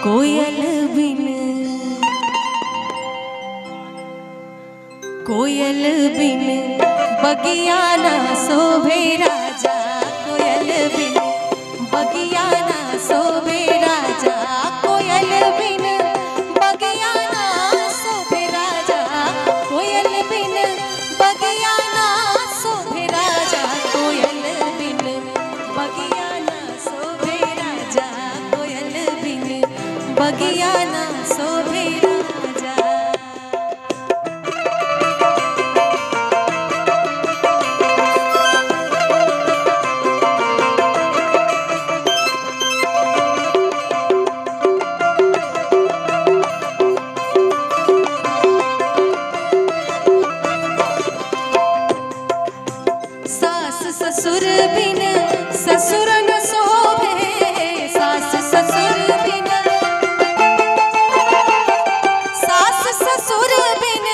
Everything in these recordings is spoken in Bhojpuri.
कोयल बिन बगिया ना शोभे राजा, कोयल बिन बगिया ना शोभे राजा, कोयल बिन बगिया ना शोभे राजा, कोयल बिन बगिया ना शोभे राजा, कोयल बिन बगिया ना शोभे राजा, कोयल बिन बगिया ना शोभे राजा। ससुर बिन ससुर न शोभे, सास ससुर बिन सास ससुर बिन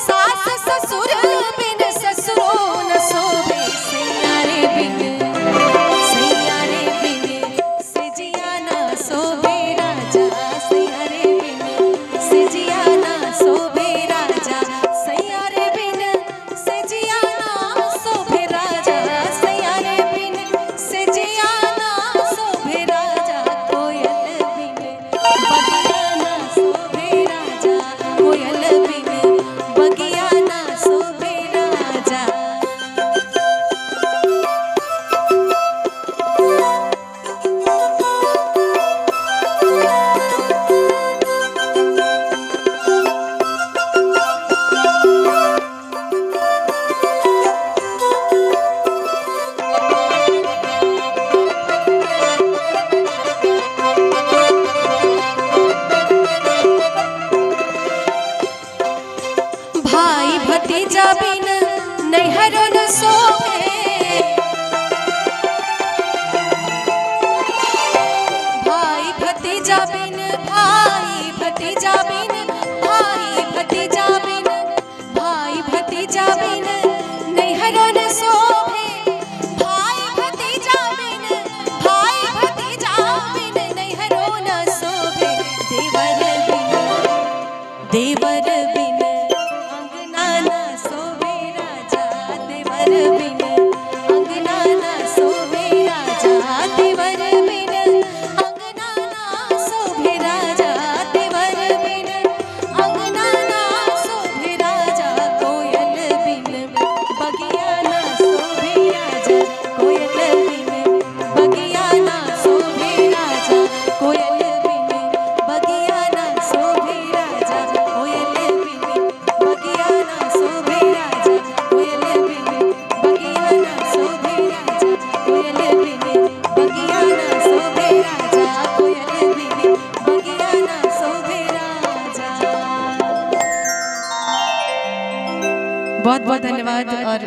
सास ससुर बिन ससुरो न शोभे, सैयारे बिन सिजिया ना शोभे राजा, सैयारे बिन सिजिया ना शोभे राजा, सैयारे बिन सिजिया ना शोभे राजा, भतीजा बिन नैहरो न शोभे, भाई भतीजा बिन भाई भतीजा बिन भाई भतीजा बिन भाई भतीजा बिन नैहरो न शोभे, भाई भतीजा बिन नैहरो न शोभे, देवर बिन बिन अंगना ना शोभे राजा, देवर बिन अंगना ना शोभे राजा, देवर बिन अंगना ना शोभे राजा, कोयल बिन बगिया ना शोभे राजा, कोयल बिन बगिया ना शोभे राजा, कोयल बिन बगिया ना शोभे राजा, कोयल बिन बगिया ना शोभे राजा, कोयल बिन बहुत बहुत धन्यवाद। और